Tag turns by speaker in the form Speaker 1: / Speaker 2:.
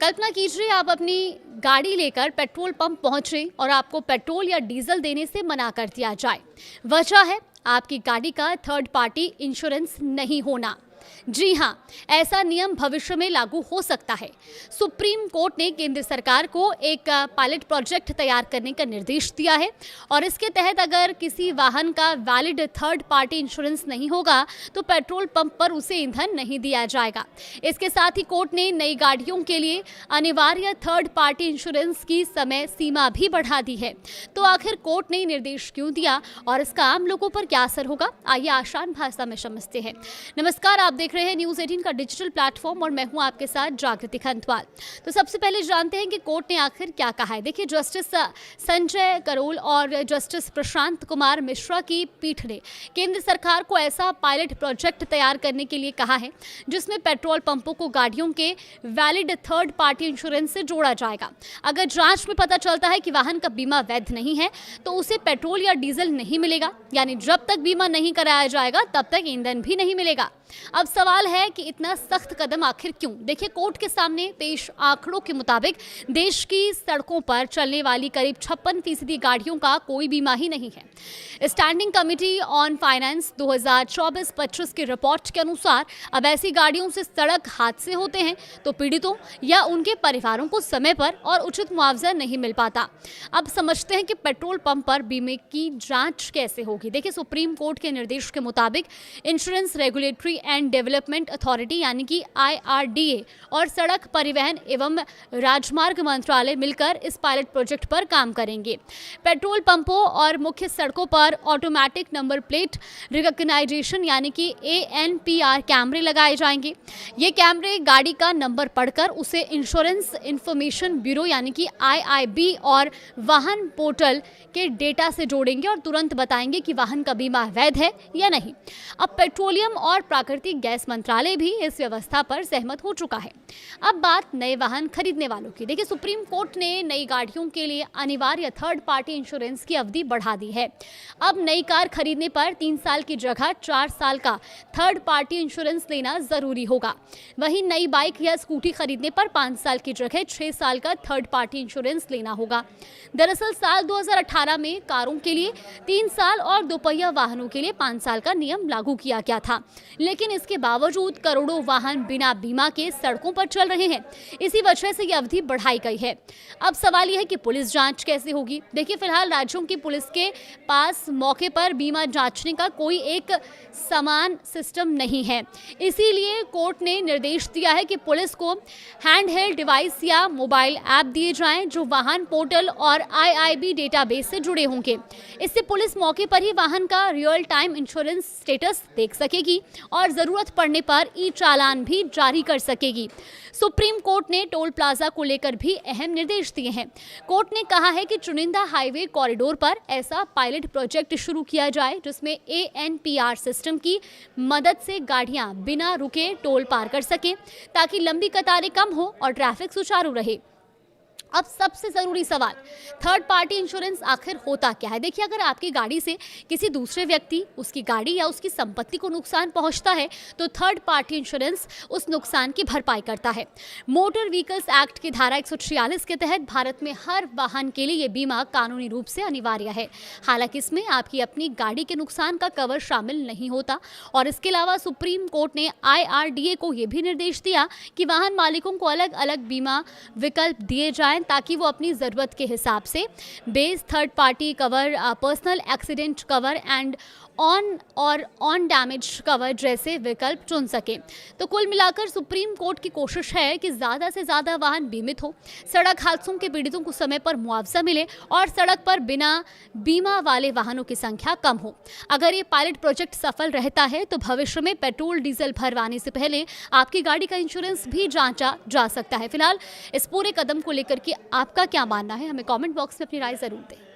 Speaker 1: कल्पना कीजिए आप अपनी गाड़ी लेकर पेट्रोल पंप पहुंचे और आपको पेट्रोल या डीजल देने से मना कर दिया जाए। वजह है आपकी गाड़ी का थर्ड पार्टी इंश्योरेंस नहीं होना। जी हां, ऐसा नियम भविष्य में लागू हो सकता है। सुप्रीम कोर्ट ने केंद्र सरकार को एक पायलट प्रोजेक्ट तैयार करने का निर्देश दिया है और इसके तहत अगर किसी वाहन का वैलिड थर्ड पार्टी इंश्योरेंस नहीं होगा तो पेट्रोल पंप पर उसे ईंधन नहीं दिया जाएगा। इसके साथ ही कोर्ट ने नई गाड़ियों के लिए अनिवार्य थर्ड पार्टी इंश्योरेंस की समय सीमा भी बढ़ा दी है। तो आखिर कोर्ट ने निर्देश क्यों दिया और इसका आम लोगों पर क्या असर होगा, आइए आसान भाषा में समझते हैं। नमस्कार, आप देख रहे हैं न्यूज़ 18 का डिजिटल प्लेटफॉर्म और मैं हूं आपके साथ जागृति खंतवाल। तो सबसे पहले जानते हैं कि कोर्ट ने आखिर क्या कहा है। देखिए, जस्टिस संजय करोल और जस्टिस प्रशांत कुमार मिश्रा की पीठ ने केंद्र सरकार को ऐसा पायलट प्रोजेक्ट तैयार करने के लिए कहा है जिसमें पेट्रोल पंपों को गाड़ियों के वैलिड थर्ड पार्टी इंश्योरेंस से जोड़ा जाएगा। अगर जांच में पता चलता है कि वाहन का बीमा वैध नहीं है तो उसे पेट्रोल या डीजल नहीं मिलेगा, यानी जब तक बीमा नहीं कराया जाएगा तब तक ईंधन भी नहीं मिलेगा। अब सवाल है कि इतना सख्त कदम आखिर क्यों। देखिए, कोर्ट के सामने पेश आंकड़ों के मुताबिक देश की सड़कों पर चलने वाली करीब 56% गाड़ियों का कोई बीमा ही नहीं है। स्टैंडिंग कमेटी ऑन फाइनेंस 2024-25 की रिपोर्ट के अनुसार अब ऐसी गाड़ियों से सड़क हादसे होते हैं तो पीड़ितों या उनके परिवारों को समय पर और उचित मुआवजा नहीं मिल पाता। अब समझते हैं कि पेट्रोल पंप पर बीमे की जांच कैसे होगी। देखिए, सुप्रीम कोर्ट के निर्देश के मुताबिक insurance regulatory and development authority यानी कि IRDA और सड़क परिवहन एवं राजमार्ग मंत्रालय मिलकर इस पायलट प्रोजेक्ट पर काम करेंगे। पेट्रोल पंपों और मुख्य सड़कों पर ऑटोमेटिक नंबर प्लेट रिकॉग्नाइजेशन यानी कि ANPR कैमरे लगाए जाएंगे। ये कैमरे गाड़ी का नंबर पढ़कर उसे इंश्योरेंस इंफॉर्मेशन ब्यूरो यानी कि IIB और वाहन पोर्टल के डेटा से जोड़ेंगे और तुरंत बताएंगे कि वाहन का बीमा वैध है या नहीं। अब पेट्रोलियम और प्राकृतिक गैस मंत्रालय भी इस व्यवस्था पर सहमत हो चुका है। अब बात नए वाहन खरीदने वालों की। देखिए, सुप्रीम कोर्ट ने नई गाड़ियों के लिए अनिवार्य थर्ड पार्टी इंश्योरेंस की अवधि बढ़ा दी है। अब नई कार खरीदने पर 3 साल की जगह 4 साल का थर्ड पार्टी इंश्योरेंस लेना जरूरी होगा। वहीं नई बाइक या स्कूटी खरीदने पर 5 साल की जगह 6 साल का थर्ड पार्टी इंश्योरेंस लेना होगा। दरअसल साल 2018 में कारों के लिए 3 साल और दोपहिया वाहनों के लिए 5 साल का नियम लागू किया गया था, लेकिन इसके बावजूद करोड़ों वाहन बिना बीमा के सड़कों पर चल रहे हैं। इसी वजह से यह अवधि बढ़ाई गई है। अब सवाल यह है कि पुलिस जांच कैसे होगी। देखिए, फिलहाल राज्यों की पुलिस के पास मौके पर बीमा जांचने का कोई एक समान सिस्टम नहीं है। इसीलिए कोर्ट ने निर्देश दिया है कि पुलिस को हैंडहेल्ड डिवाइस या मोबाइल ऐप दिए जाएं जो वाहन पोर्टल और IIB डेटाबेस से जुड़े होंगे। इससे पुलिस मौके पर ही वाहन का रियल टाइम इंश्योरेंस स्टेटस देख सकेगी और जरूरत पड़ने पर ई-चालान भी जारी कर सकेगी। सुप्रीम कोर्ट ने टोल प्लाजा को लेकर भी अहम निर्देश दिए हैं। कोर्ट ने कहा है कि चुनिंदा हाईवे कॉरिडोर पर ऐसा पायलट प्रोजेक्ट शुरू किया जाए जिसमें ANPR सिस्टम की मदद से गाड़ियां बिना रुके टोल पार कर सकें ताकि लंबी कतारें कम हो और ट्रैफिक सुचारू रहे। अब सबसे ज़रूरी सवाल, थर्ड पार्टी इंश्योरेंस आखिर होता क्या है। देखिए, अगर आपकी गाड़ी से किसी दूसरे व्यक्ति, उसकी गाड़ी या उसकी संपत्ति को नुकसान पहुंचता है तो थर्ड पार्टी इंश्योरेंस उस नुकसान की भरपाई करता है। मोटर व्हीकल्स एक्ट की धारा 146 के तहत भारत में हर वाहन के लिए ये बीमा कानूनी रूप से अनिवार्य है। हालांकि इसमें आपकी अपनी गाड़ी के नुकसान का कवर शामिल नहीं होता। और इसके अलावा सुप्रीम कोर्ट ने IRDA को यह भी निर्देश दिया कि वाहन मालिकों को अलग अलग बीमा विकल्प दिए जाएं ताकि वो अपनी ज़रूरत के हिसाब से base third party cover, personal accident cover and on damage cover जैसे विकल्प चुन सकें। तो कुल मिलाकर सुप्रीम कोर्ट की कोशिश है कि ज़्यादा से ज़्यादा वाहन बीमित हो, सड़क हादसों के पीड़ितों को समय पर मुआवजा मिले और सड़क पर बिना बीमा वाले वाहनों की संख्या कम हो। अगर ये पायलट प्रोजेक्ट सफल रहता है तो भविष्य में पेट्रोल डीजल भरवाने से पहले आपकी गाड़ी का इंश्योरेंस भी जांचा जा सकता है। फिलहाल इस पूरे कदम को लेकर के आपका क्या मानना है, हमें कमेंट बॉक्स में अपनी राय जरूर दें।